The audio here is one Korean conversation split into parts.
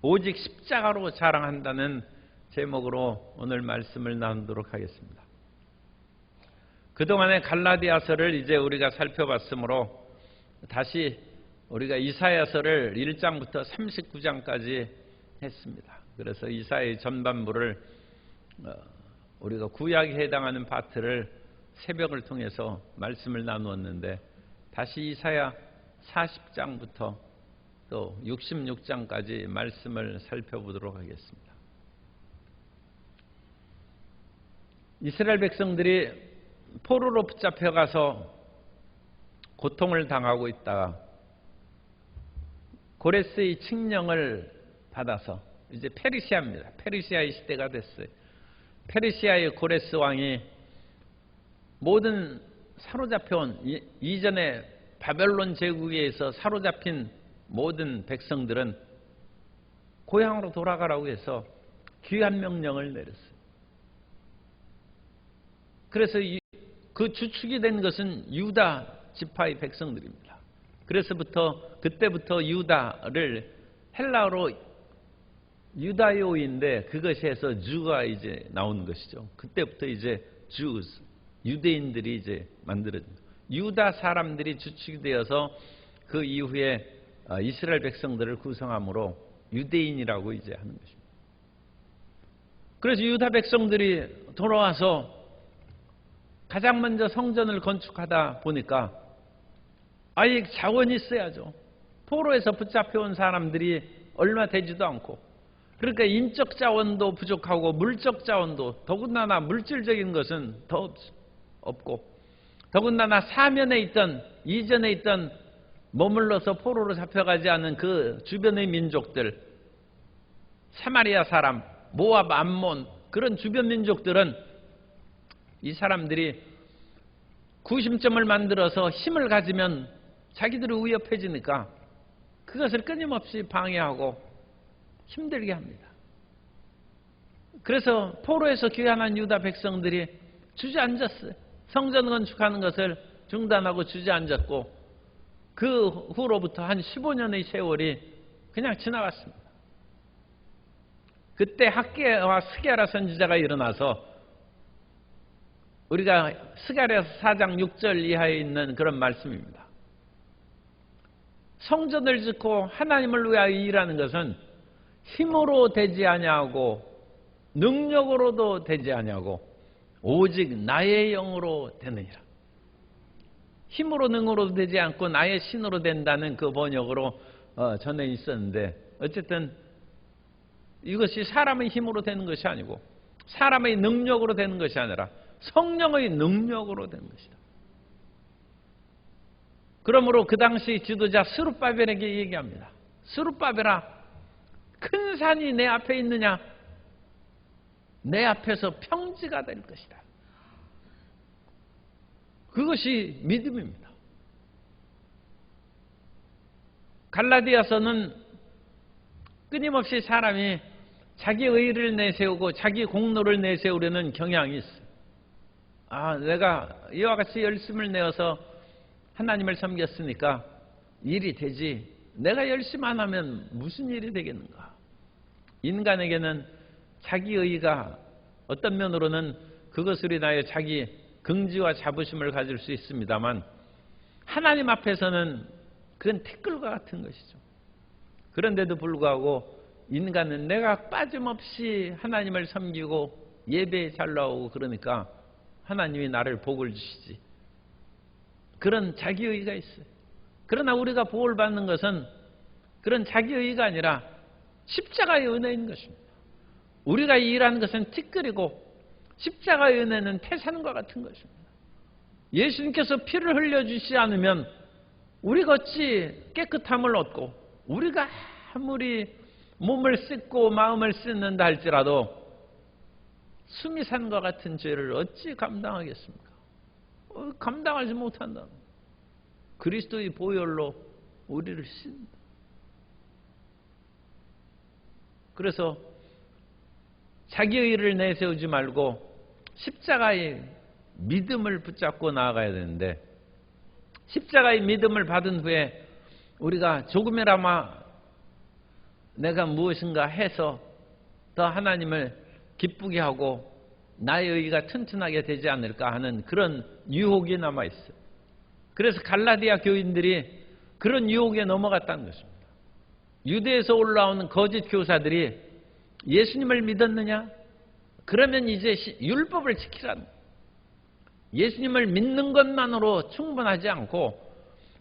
오직 십자가로 자랑한다는 제목으로 오늘 말씀을 나누도록 하겠습니다. 그동안의 갈라디아서를 이제 우리가 살펴봤으므로 다시 우리가 이사야서를 1장부터 39장까지 했습니다. 그래서 이사야의 전반부를 우리가 구약에 해당하는 파트를 새벽을 통해서 말씀을 나누었는데 다시 이사야 40장부터 또 66장까지 말씀을 살펴보도록 하겠습니다. 이스라엘 백성들이 포로로 붙잡혀가서 고통을 당하고 있다가 고레스의 칙령을 받아서 이제 페르시아입니다. 페르시아의 시대가 됐어요. 페르시아의 고레스 왕이 모든 사로잡혀온 이전에 바벨론 제국에 의해서 사로잡힌 모든 백성들은 고향으로 돌아가라고 해서 귀환 명령을 내렸어요. 그래서 그 주축이 된 것은 유다 지파의 백성들입니다. 그때부터 유다를 헬라어로 유다요인데 그것이 해서 주가 이제 나오는 것이죠. 그때부터 이제 주스, 유대인들이 이제 만들어진 유다 사람들이 주축이 되어서 그 이후에 이스라엘 백성들을 구성함으로 유대인이라고 이제 하는 것입니다. 그래서 유다 백성들이 돌아와서 가장 먼저 성전을 건축하다 보니까 아예 자원이 있어야죠. 포로에서 붙잡혀온 사람들이 얼마 되지도 않고 그러니까 인적 자원도 부족하고 물적 자원도 더군다나 물질적인 것은 더 없고 더군다나 사면에 있던 이전에 있던 머물러서 포로로 잡혀가지 않은 그 주변의 민족들 사마리아 사람, 모압, 암몬 그런 주변 민족들은 이 사람들이 구심점을 만들어서 힘을 가지면 자기들이 위협해지니까 그것을 끊임없이 방해하고 힘들게 합니다. 그래서 포로에서 귀환한 유다 백성들이 주저앉았어요. 성전 건축하는 것을 중단하고 주저앉았고 그 후로부터 한 15년의 세월이 그냥 지나갔습니다. 그때 학개와 스게라 선지자가 일어나서 우리가 스가랴서 4장 6절 이하에 있는 그런 말씀입니다. 성전을 짓고 하나님을 위하여 일하는 것은 힘으로 되지 아니하고 능력으로도 되지 아니하고 오직 나의 영으로 되느니라. 힘으로 능으로도 되지 않고 나의 신으로 된다는 그 번역으로 전에 있었는데 어쨌든 이것이 사람의 힘으로 되는 것이 아니고 사람의 능력으로 되는 것이 아니라 성령의 능력으로 되는 것이다. 그러므로 그 당시 지도자 스룹바벨에게 얘기합니다. 스룹바벨아, 큰 산이 내 앞에 있느냐? 내 앞에서 평지가 될 것이다. 그것이 믿음입니다. 갈라디아서는 끊임없이 사람이 자기 의의를 내세우고 자기 공로를 내세우려는 경향이 있어요. 내가 이와 같이 열심을 내어서 하나님을 섬겼으니까 일이 되지. 내가 열심 안 하면 무슨 일이 되겠는가? 인간에게는 자기 의의가 어떤 면으로는 그것으로 인하여 자기 긍지와 자부심을 가질 수 있습니다만 하나님 앞에서는 그건 티끌과 같은 것이죠. 그런데도 불구하고 인간은 내가 빠짐없이 하나님을 섬기고 예배에 잘 나오고 그러니까 하나님이 나를 복을 주시지. 그런 자기의의가 있어요. 그러나 우리가 복을 받는 것은 그런 자기의의가 아니라 십자가의 은혜인 것입니다. 우리가 일하는 것은 티끌이고 십자가의 은혜는 태산과 같은 것입니다. 예수님께서 피를 흘려주시지 않으면 우리가 어찌 깨끗함을 얻고 우리가 아무리 몸을 씻고 마음을 씻는다 할지라도 수미산과 같은 죄를 어찌 감당하겠습니까? 감당하지 못한다. 그리스도의 보혈로 우리를 씻는다. 그래서 자기의 일을 내세우지 말고 십자가의 믿음을 붙잡고 나아가야 되는데 십자가의 믿음을 받은 후에 우리가 조금이나마 내가 무엇인가 해서 더 하나님을 기쁘게 하고 나의 의가 튼튼하게 되지 않을까 하는 그런 유혹이 남아있어요. 그래서 갈라디아 교인들이 그런 유혹에 넘어갔다는 것입니다. 유대에서 올라오는 거짓 교사들이 예수님을 믿었느냐? 그러면 이제 율법을 지키라는 거예요. 예수님을 믿는 것만으로 충분하지 않고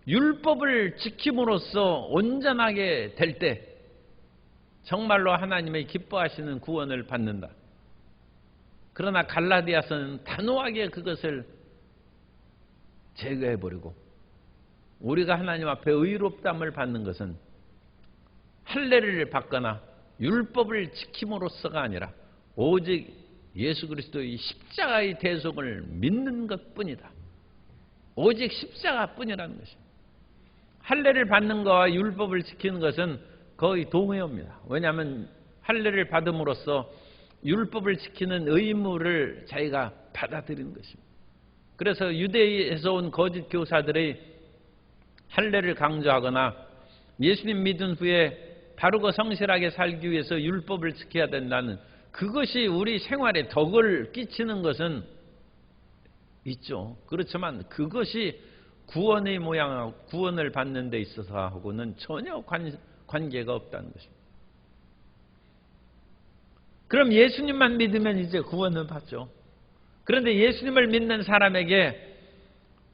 율법을 지킴으로써 온전하게 될 때 정말로 하나님의 기뻐하시는 구원을 받는다. 그러나 갈라디아서는 단호하게 그것을 제거해버리고 우리가 하나님 앞에 의롭다함을 받는 것은 할례를 받거나 율법을 지킴으로써가 아니라 오직 예수 그리스도의 십자가의 대속을 믿는 것뿐이다. 오직 십자가뿐이라는 것입니다. 할례를 받는 것과 율법을 지키는 것은 거의 동의어입니다. 왜냐하면 할례를 받음으로써 율법을 지키는 의무를 자기가 받아들이는 것입니다. 그래서 유대에서 온 거짓 교사들의 할례를 강조하거나 예수님 믿은 후에 바르고 성실하게 살기 위해서 율법을 지켜야 된다는 그것이 우리 생활에 덕을 끼치는 것은 있죠. 그렇지만 그것이 구원의 모양하고 구원을 받는 데 있어서하고는 전혀 관계가 없다는 것입니다. 그럼 예수님만 믿으면 이제 구원을 받죠. 그런데 예수님을 믿는 사람에게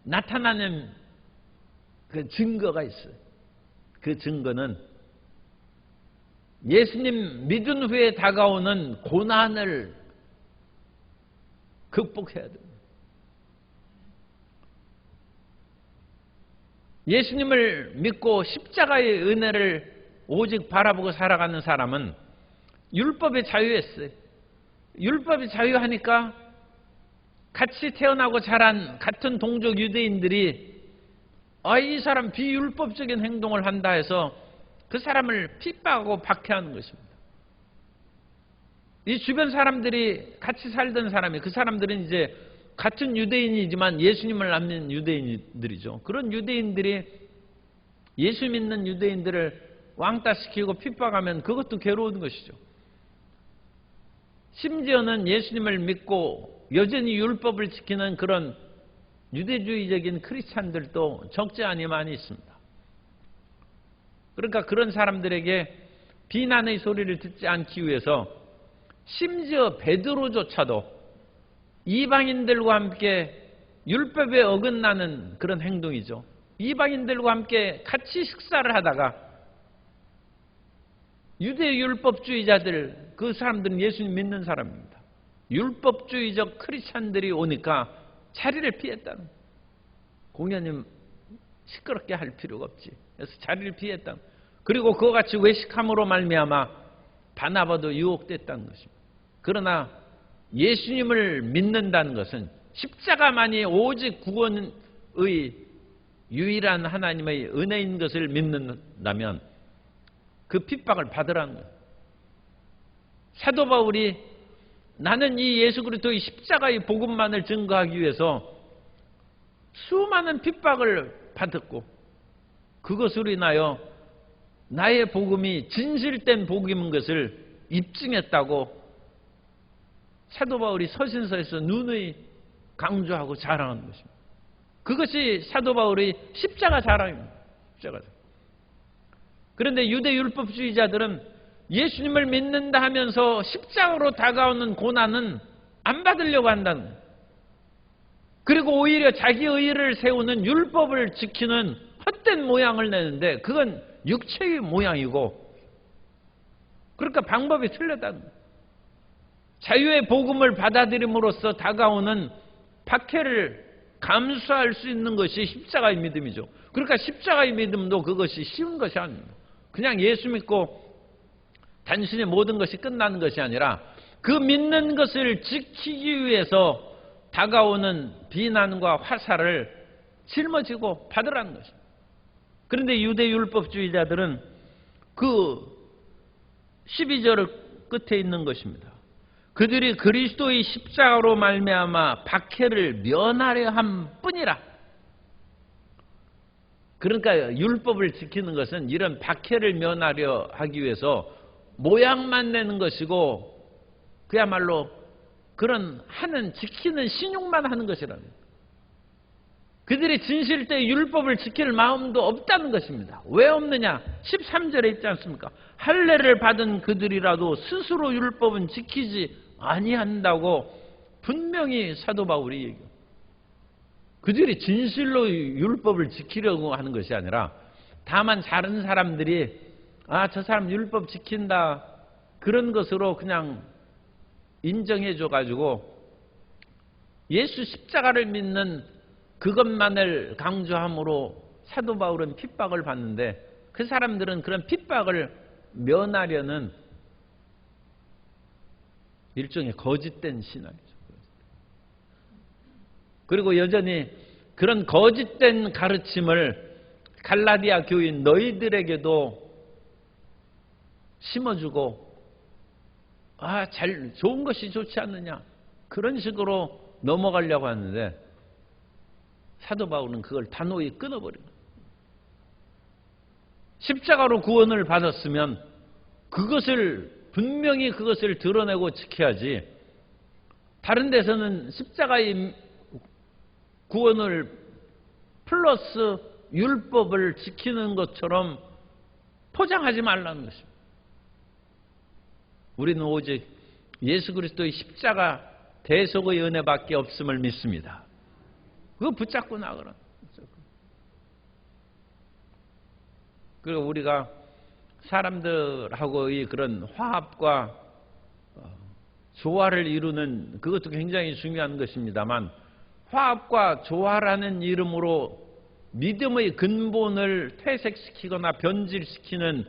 나타나는 그 증거가 있어요. 그 증거는 예수님 믿은 후에 다가오는 고난을 극복해야 됩니다. 예수님을 믿고 십자가의 은혜를 오직 바라보고 살아가는 사람은 율법에 자유했어요. 율법이 자유하니까 같이 태어나고 자란 같은 동족 유대인들이 이 사람 비율법적인 행동을 한다 해서 그 사람을 핍박하고 박해하는 것입니다. 이 주변 사람들이 같이 살던 사람이 그 사람들은 이제 같은 유대인이지만 예수님을 안 믿는 유대인들이죠. 그런 유대인들이 예수 믿는 유대인들을 왕따시키고 핍박하면 그것도 괴로운 것이죠. 심지어는 예수님을 믿고 여전히 율법을 지키는 그런 유대주의적인 크리스찬들도 적지 않이 많이 있습니다. 그러니까 그런 사람들에게 비난의 소리를 듣지 않기 위해서 심지어 베드로조차도 이방인들과 함께 율법에 어긋나는 그런 행동이죠. 이방인들과 함께 같이 식사를 하다가 유대 율법주의자들, 그 사람들은 예수님 믿는 사람입니다. 율법주의적 크리스찬들이 오니까 자리를 피했다는 거예요. 공연님 시끄럽게 할 필요가 없지. 그래서 자리를 피했다. 그리고 그와 같이 외식함으로 말미암아 바나바도 유혹됐다는 것입니다. 그러나 예수님을 믿는다는 것은 십자가만이 오직 구원의 유일한 하나님의 은혜인 것을 믿는다면 그 핍박을 받으라는 거예요. 사도 바울이 나는 이 예수 그리스도의 십자가의 복음만을 증거하기 위해서 수많은 핍박을 받았고 그것으로 인하여 나의 복음이 진실된 복음인 것을 입증했다고 사도 바울이 서신서에서 누누이 강조하고 자랑하는 것입니다. 그것이 사도 바울의 십자가 자랑입니다. 십자가. 그런데 유대 율법주의자들은 예수님을 믿는다 하면서 십자가로 다가오는 고난은 안 받으려고 한다는 거예요. 그리고 오히려 자기 의의를 세우는 율법을 지키는 헛된 모양을 내는데 그건 육체의 모양이고 그러니까 방법이 틀렸다는 거예요. 자유의 복음을 받아들임으로써 다가오는 박해를 감수할 수 있는 것이 십자가의 믿음이죠. 그러니까 십자가의 믿음도 그것이 쉬운 것이 아닙니다. 그냥 예수 믿고 단순히 모든 것이 끝나는 것이 아니라 그 믿는 것을 지키기 위해서 다가오는 비난과 화살을 짊어지고 받으라는 것입니다. 그런데 유대 율법주의자들은 그 12절 끝에 있는 것입니다. 그들이 그리스도의 십자가로 말미암아 박해를 면하려 함 뿐이라. 그러니까 율법을 지키는 것은 이런 박해를 면하려 하기 위해서 모양만 내는 것이고 그야말로 그런 지키는 신용만 하는 것이라는 거예요. 그들이 진실되이 율법을 지킬 마음도 없다는 것입니다. 왜 없느냐? 13절에 있지 않습니까? 할례를 받은 그들이라도 스스로 율법은 지키지 아니한다고 분명히 사도 바울이 얘기해요. 그들이 진실로 율법을 지키려고 하는 것이 아니라 다만 다른 사람들이 저 사람 율법 지킨다 그런 것으로 그냥 인정해 줘가지고 예수 십자가를 믿는 그것만을 강조함으로 사도 바울은 핍박을 받는데 그 사람들은 그런 핍박을 면하려는 일종의 거짓된 신앙이죠. 그리고 여전히 그런 거짓된 가르침을 갈라디아 교인 너희들에게도 심어주고 좋은 것이 좋지 않느냐 그런 식으로 넘어가려고 하는데 사도 바울은 그걸 단호히 끊어버린 거예요. 십자가로 구원을 받았으면 분명히 그것을 드러내고 지켜야지 다른 데서는 십자가의 구원을 플러스 율법을 지키는 것처럼 포장하지 말라는 것입니다. 우리는 오직 예수 그리스도의 십자가 대속의 은혜밖에 없음을 믿습니다. 그거 붙잡고 나가라. 그리고 우리가 사람들하고의 그런 화합과 조화를 이루는 그것도 굉장히 중요한 것입니다만 화합과 조화라는 이름으로 믿음의 근본을 퇴색시키거나 변질시키는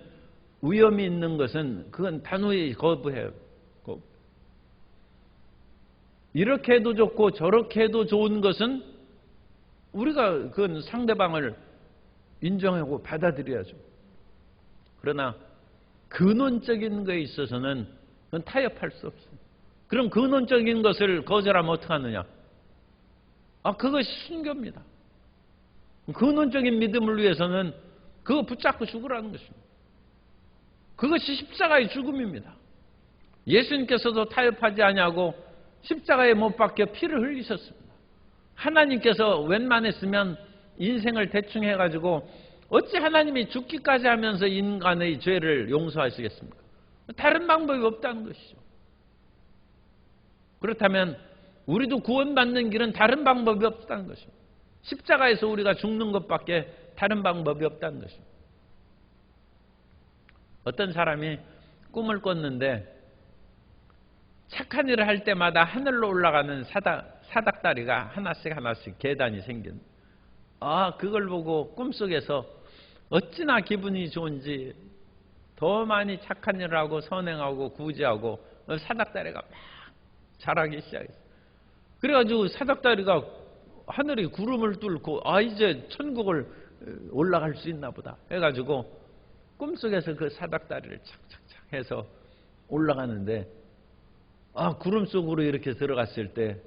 위험이 있는 것은 그건 단호히 거부해요. 이렇게 해도 좋고 저렇게 해도 좋은 것은 우리가 그건 상대방을 인정하고 받아들여야죠. 그러나 근원적인 것에 있어서는 그건 타협할 수 없습니다. 그럼 근원적인 것을 거절하면 어떡하느냐? 그것이 순교입니다. 근원적인 믿음을 위해서는 그거 붙잡고 죽으라는 것입니다. 그것이 십자가의 죽음입니다. 예수님께서도 타협하지 아니하고 십자가에 못 박혀 피를 흘리셨습니다. 하나님께서 웬만했으면 인생을 대충 해가지고 어찌 하나님이 죽기까지 하면서 인간의 죄를 용서하시겠습니까? 다른 방법이 없다는 것이죠. 그렇다면 우리도 구원받는 길은 다른 방법이 없다는 것입니다. 십자가에서 우리가 죽는 것밖에 다른 방법이 없다는 것입니다. 어떤 사람이 꿈을 꿨는데 착한 일을 할 때마다 하늘로 올라가는 사닥다리가 하나씩 계단이 생긴. 그걸 보고 꿈속에서 어찌나 기분이 좋은지 더 많이 착한 일을 하고 선행하고 구제하고 사닥다리가 막 자라기 시작했어요. 그래가지고 사닥다리가 하늘이 구름을 뚫고 이제 천국을 올라갈 수 있나 보다 해가지고 꿈속에서 그 사닥다리를 착착착 해서 올라가는데 구름 속으로 이렇게 들어갔을 때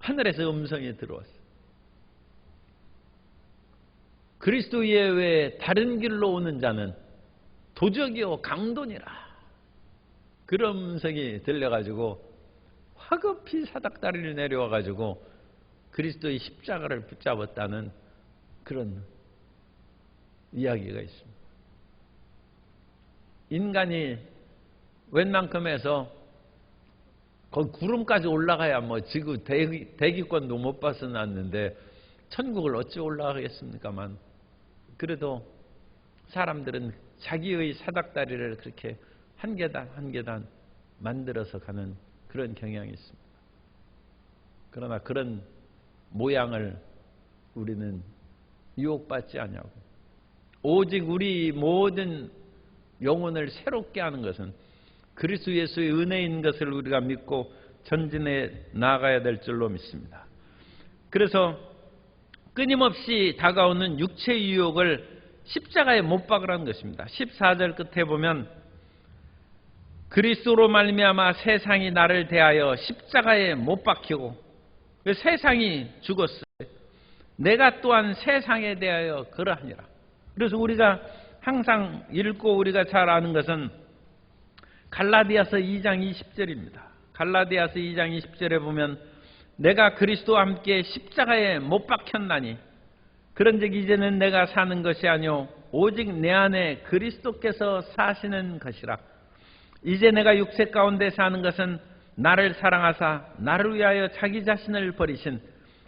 하늘에서 음성이 들어왔어요. 그리스도 예외에 다른 길로 오는 자는 도적이요 강도니라. 그런 음성이 들려가지고 화급히 사닥다리를 내려와가지고 그리스도의 십자가를 붙잡았다는 그런 이야기가 있습니다. 인간이 웬만큼 해서 거기 구름까지 올라가야 지구 대기권도 못 벗어났는데 천국을 어찌 올라가겠습니까만 그래도 사람들은 자기의 사닥다리를 그렇게 한 계단 한 계단 만들어서 가는 그런 경향이 있습니다. 그러나 그런 모양을 우리는 유혹받지 아니하고 오직 우리 모든 영혼을 새롭게 하는 것은 그리스도 예수의 은혜인 것을 우리가 믿고 전진해 나아가야 될 줄로 믿습니다. 그래서 끊임없이 다가오는 육체의 유혹을 십자가에 못 박으라는 것입니다. 14절 끝에 보면 그리스도로 말미암아 세상이 나를 대하여 십자가에 못 박히고 세상이 죽었어요. 내가 또한 세상에 대하여 그러하니라. 그래서 우리가 항상 읽고 우리가 잘 아는 것은 갈라디아서 2장 20절입니다. 갈라디아서 2장 20절에 보면 내가 그리스도와 함께 십자가에 못 박혔나니 그런즉 이제는 내가 사는 것이 아니요 오직 내 안에 그리스도께서 사시는 것이라. 이제 내가 육체 가운데 사는 것은 나를 사랑하사 나를 위하여 자기 자신을 버리신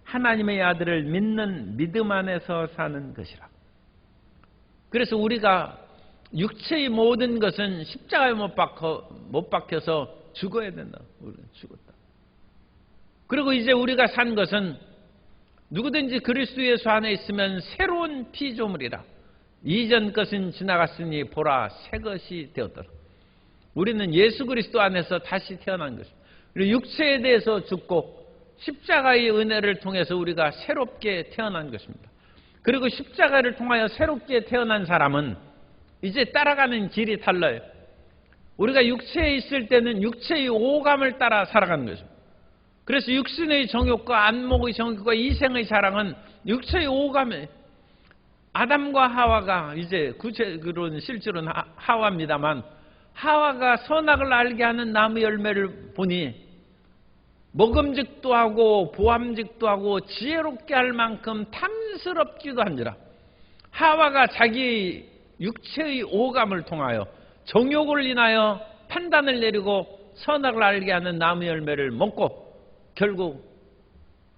하나님의 아들을 믿는 믿음 안에서 사는 것이라. 그래서 우리가 육체의 모든 것은 십자가에 못 박혀서 죽어야 된다. 우리는 죽었다. 그리고 이제 우리가 산 것은 누구든지 그리스도 예수 안에 있으면 새로운 피조물이라. 이전 것은 지나갔으니 보라 새 것이 되었더라. 우리는 예수 그리스도 안에서 다시 태어난 것입니다. 그리고 육체에 대해서 죽고 십자가의 은혜를 통해서 우리가 새롭게 태어난 것입니다. 그리고 십자가를 통하여 새롭게 태어난 사람은 이제 따라가는 길이 달라요. 우리가 육체에 있을 때는 육체의 오감을 따라 살아가는 것입니다. 그래서 육신의 정욕과 안목의 정욕과 이생의 사랑은 육체의 오감에 아담과 하와가 이제 구체적으로는 실제로는 하와입니다만 하와가 선악을 알게 하는 나무 열매를 보니 먹음직도 하고 보암직도 하고 지혜롭게 할 만큼 탐스럽지도 한지라. 하와가 자기 육체의 오감을 통하여 정욕을 인하여 판단을 내리고 선악을 알게 하는 나무 열매를 먹고 결국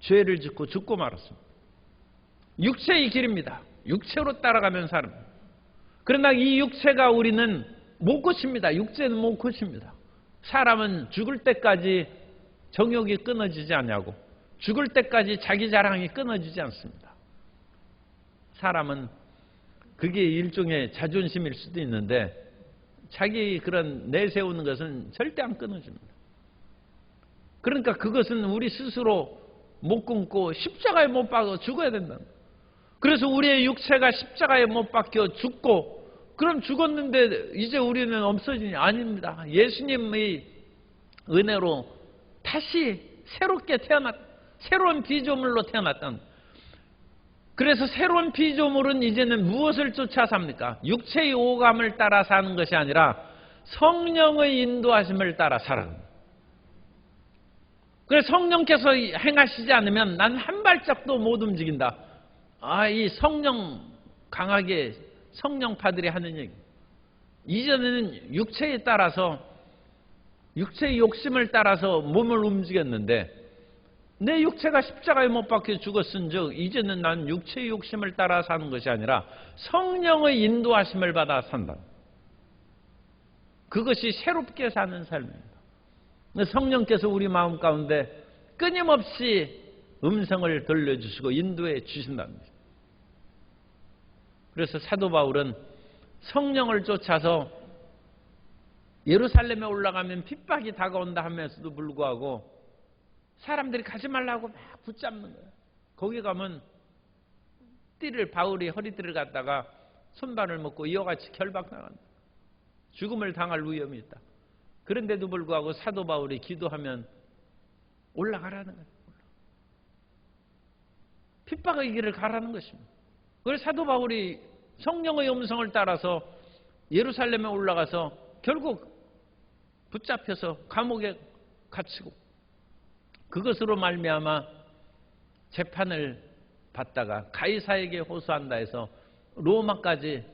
죄를 짓고 죽고 말았습니다. 육체의 길입니다. 육체로 따라가면 사람. 그러나 이 육체가 우리는 못 고칩니다. 육체는 못 고칩니다. 사람은 죽을 때까지 정욕이 끊어지지 않냐고, 죽을 때까지 자기 자랑이 끊어지지 않습니다. 사람은 그게 일종의 자존심일 수도 있는데 자기 그런 내세우는 것은 절대 안 끊어집니다. 그러니까 그것은 우리 스스로 못 끊고 십자가에 못 박아 죽어야 된다. 그래서 우리의 육체가 십자가에 못 박혀 죽고, 그럼 죽었는데 이제 우리는 없어지니? 아닙니다. 예수님의 은혜로 다시 새롭게 새로운 피조물로 태어났다. 그래서 새로운 피조물은 이제는 무엇을 쫓아 삽니까? 육체의 오감을 따라 사는 것이 아니라 성령의 인도하심을 따라 살아갑니다. 그래서 성령께서 행하시지 않으면 난 한 발짝도 못 움직인다. 이 성령 강하게 성령파들이 하는 얘기. 이전에는 육체에 따라서 육체의 욕심을 따라서 몸을 움직였는데 내 육체가 십자가에 못 박혀 죽었은즉 이제는 난 육체의 욕심을 따라 사는 것이 아니라 성령의 인도하심을 받아 산다. 그것이 새롭게 사는 삶입니다. 성령께서 우리 마음 가운데 끊임없이 음성을 들려주시고 인도해 주신답니다. 그래서 사도 바울은 성령을 쫓아서 예루살렘에 올라가면 핍박이 다가온다 하면서도 불구하고 사람들이 가지 말라고 막 붙잡는 거예요. 거기 가면 바울이 허리띠를 갖다가 손발을 묶고 이와 같이 결박당한다. 죽음을 당할 위험이 있다. 그런데도 불구하고 사도 바울이 기도하면 올라가라는 거예요. 핍박의 길을 가라는 것입니다. 그래서 사도 바울이 성령의 음성을 따라서 예루살렘에 올라가서 결국 붙잡혀서 감옥에 갇히고 그것으로 말미암아 재판을 받다가 가이사에게 호소한다 해서 로마까지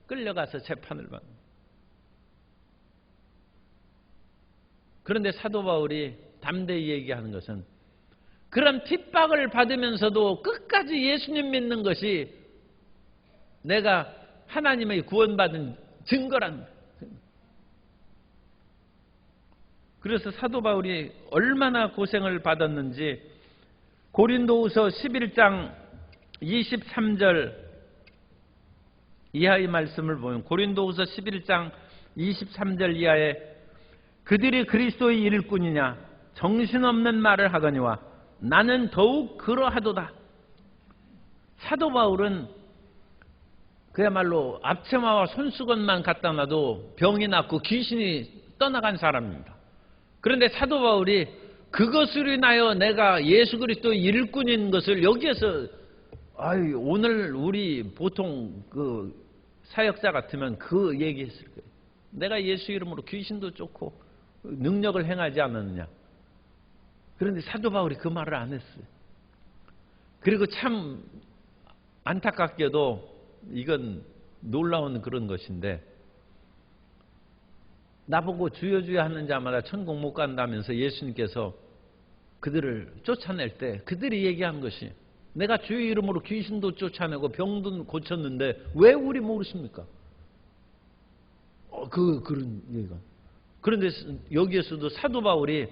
끌려가서 재판을 받는. 그런데 사도 바울이 담대히 얘기하는 것은 그런 핍박을 받으면서도 끝까지 예수님 믿는 것이 내가 하나님의 구원받은 증거란. 그래서 사도 바울이 얼마나 고생을 받았는지 고린도후서 11장 23절 이하의 말씀을 보면 고린도후서 11장 23절 이하에 그들이 그리스도의 일꾼이냐 정신없는 말을 하거니와 나는 더욱 그러하도다. 사도 바울은 그야말로 앞치마와 손수건만 갖다 놔도 병이 낫고 귀신이 떠나간 사람입니다. 그런데 사도 바울이 그것으로 인하여 내가 예수 그리스도의 일꾼인 것을 여기에서 아유, 오늘 우리 보통 그 사역자 같으면 그 얘기했을 거예요. 내가 예수 이름으로 귀신도 쫓고 능력을 행하지 않았느냐. 그런데 사도 바울이 그 말을 안 했어요. 그리고 참 안타깝게도 이건 놀라운 그런 것인데, 나보고 주여 주여 하는 자마다 천국 못 간다면서 예수님께서 그들을 쫓아낼 때 그들이 얘기한 것이, 내가 주의 이름으로 귀신도 쫓아내고 병도 고쳤는데 왜 우리 모르십니까? 그런 얘기가. 그런데 여기에서도 사도 바울이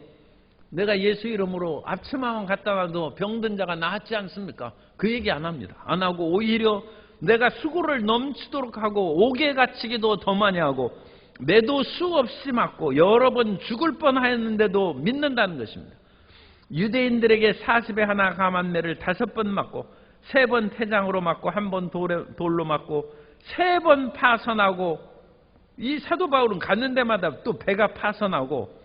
내가 예수 이름으로 앞치마만 갖다 놔도 병든 자가 나았지 않습니까? 그 얘기 안 합니다. 안 하고 오히려 내가 수고를 넘치도록 하고 옥에 갇히기도 더 많이 하고 매도 수없이 맞고 여러 번 죽을 뻔하였는데도 믿는다는 것입니다. 유대인들에게 40에 하나 감한 매를 5번 맞고 3번 태장으로 맞고 1번 돌로 맞고 3번 파선하고, 이 사도 바울은 가는 데마다 또 배가 파선하고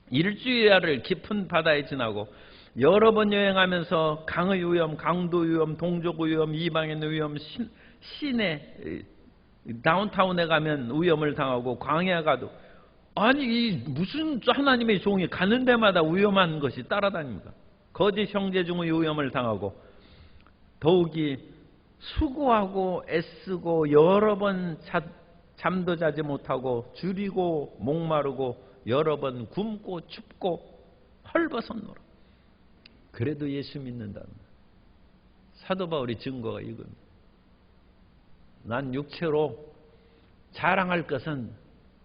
일주일을 깊은 바다에 지나고 여러 번 여행하면서 강의 위험, 강도 위험, 동족 위험, 이방인 위험, 시내 다운타운에 가면 위험을 당하고 광야에 가도, 아니 이 무슨 하나님의 종이 가는 데마다 위험한 것이 따라다닙니까? 거짓 형제 중의 위험을 당하고 더욱이 수고하고 애쓰고 여러 번 잠도 자지 못하고 줄이고 목마르고 여러 번 굶고 춥고 헐벗었노라. 그래도 예수 믿는다는 거예요. 사도 바울의 증거가 이겁니다. 난 육체로 자랑할 것은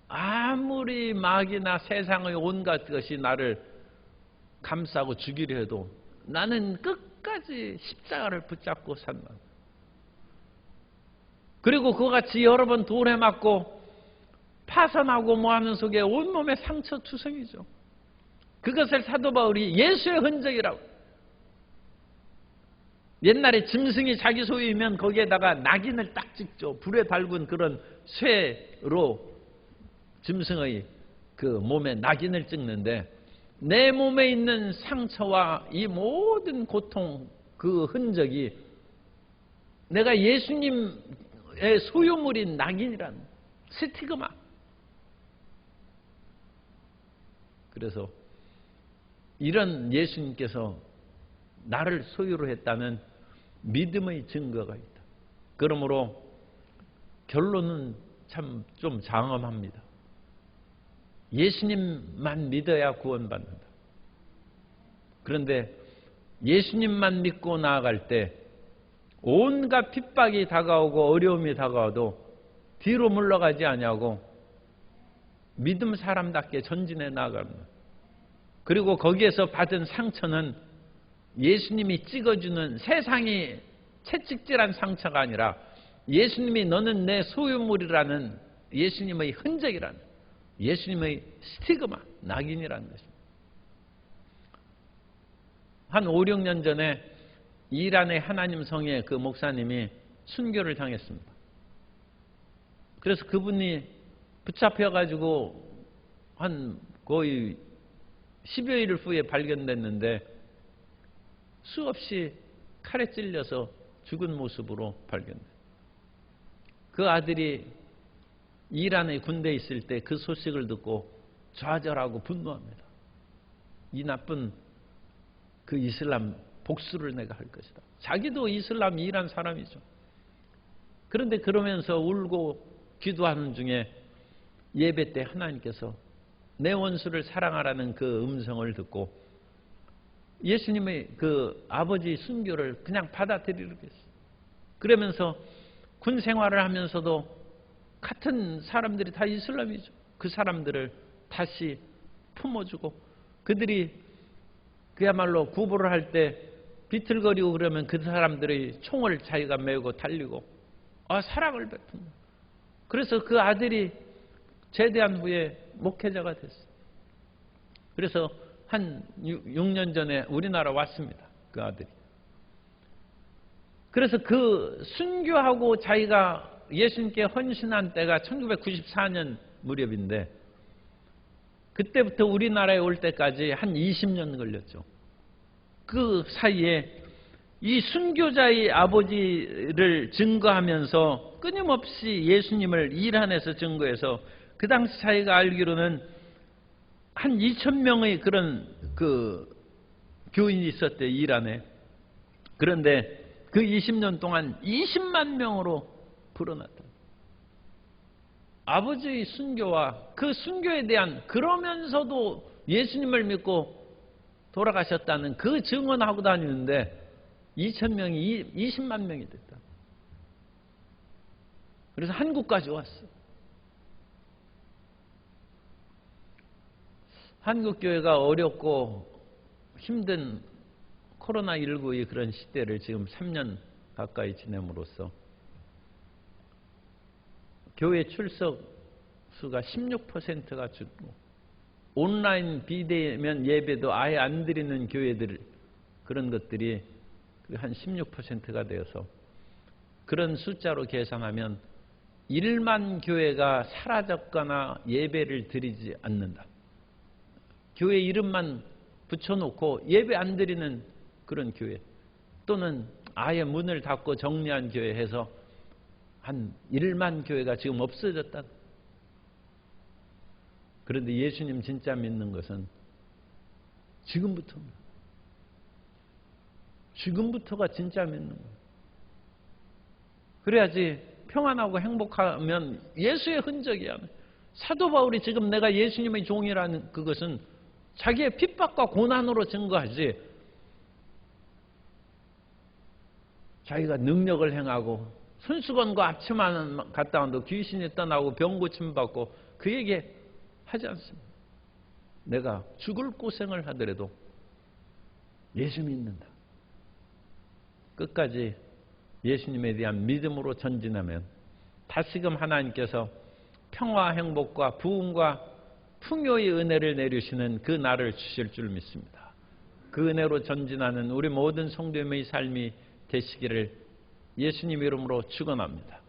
아무리 마귀나 세상의 온갖 것이 나를 감싸고 죽이려 해도 나는 끝까지 십자가를 붙잡고 산다. 그리고 그와 같이 여러 번 돌에 맞고 파산하고 뭐하는 속에 온몸에 상처 투성이죠. 그것을 사도 바울이 예수의 흔적이라고. 옛날에 짐승이 자기 소유이면 거기에다가 낙인을 딱 찍죠. 불에 달군 그런 쇠로 짐승의 그 몸에 낙인을 찍는데, 내 몸에 있는 상처와 이 모든 고통, 그 흔적이 내가 예수님의 소유물인 낙인이란 스티그마. 그래서 이런 예수님께서 나를 소유로 했다는 믿음의 증거가 있다. 그러므로 결론은 참 좀 장엄합니다. 예수님만 믿어야 구원받는다. 그런데 예수님만 믿고 나아갈 때 온갖 핍박이 다가오고 어려움이 다가와도 뒤로 물러가지 아니하고 믿음 사람답게 전진해 나아갑니다. 그리고 거기에서 받은 상처는 예수님이 찍어주는 세상이 채찍질한 상처가 아니라 예수님이 너는 내 소유물이라는 예수님의 흔적이라는 예수님의 스티그마, 낙인이라는 것입니다. 한 5, 6년 전에 이란의 하나님 성의 그 목사님이 순교를 당했습니다. 그래서 그분이 붙잡혀가지고 한 거의 10여일 후에 발견됐는데 수없이 칼에 찔려서 죽은 모습으로 발견돼요. 그 아들이 이란의 군대에 있을 때 그 소식을 듣고 좌절하고 분노합니다. 이 나쁜 그 이슬람 복수를 내가 할 것이다. 자기도 이슬람 이란 사람이죠. 그런데 그러면서 울고 기도하는 중에 예배 때 하나님께서 내 원수를 사랑하라는 그 음성을 듣고 예수님의 그 아버지 순교를 그냥 받아들이게 했어요. 그러면서 군 생활을 하면서도 같은 사람들이 다 이슬람이죠. 그 사람들을 다시 품어주고 그들이 그야말로 구보를 할 때 비틀거리고 그러면 그 사람들의 총을 자기가 메고 달리고 사랑을 베푼다. 그래서 그 아들이 제대한 후에 목회자가 됐어요. 그래서 한 6년 전에 우리나라 왔습니다. 그 아들이. 그래서 그 순교하고 자기가 예수님께 헌신한 때가 1994년 무렵인데 그때부터 우리나라에 올 때까지 한 20년 걸렸죠. 그 사이에 이 순교자의 아버지를 증거하면서 끊임없이 예수님을 일 안에서 증거해서 그 당시 자기가 알기로는 한 2,000명의 그런 교인이 있었대, 일 안에. 그런데 그 20년 동안 20만 명으로 불어났다. 아버지의 순교와 그 순교에 대한, 그러면서도 예수님을 믿고 돌아가셨다는 그 증언하고 다니는데 2,000명이 20만 명이 됐다. 그래서 한국까지 왔어. 한국교회가 어렵고 힘든 코로나19의 그런 시대를 지금 3년 가까이 지냄으로써 교회 출석 수가 16%가 줄고 온라인 비대면 예배도 아예 안 드리는 교회들, 그런 것들이 한 16%가 되어서 그런 숫자로 계산하면 1만 교회가 사라졌거나 예배를 드리지 않는다. 교회 이름만 붙여놓고 예배 안 드리는 그런 교회, 또는 아예 문을 닫고 정리한 교회 해서 한 1만 교회가 지금 없어졌다. 그런데 예수님 진짜 믿는 것은 지금부터입니다. 지금부터가 진짜 믿는 거예요. 그래야지 평안하고 행복하면 예수의 흔적이야. 사도 바울이 지금 내가 예수님의 종이라는 그것은 자기의 핍박과 고난으로 증거하지, 자기가 능력을 행하고 손수건과 앞치마만 갔다 온도 귀신이 떠나고 병 고침받고 그 얘기 하지 않습니다. 내가 죽을 고생을 하더라도 예수 믿는다. 끝까지 예수님에 대한 믿음으로 전진하면 다시금 하나님께서 평화, 행복과 부흥과 풍요의 은혜를 내리시는 그 날을 주실 줄 믿습니다. 그 은혜로 전진하는 우리 모든 성도님의 삶이 되시기를 예수님 이름으로 축원합니다.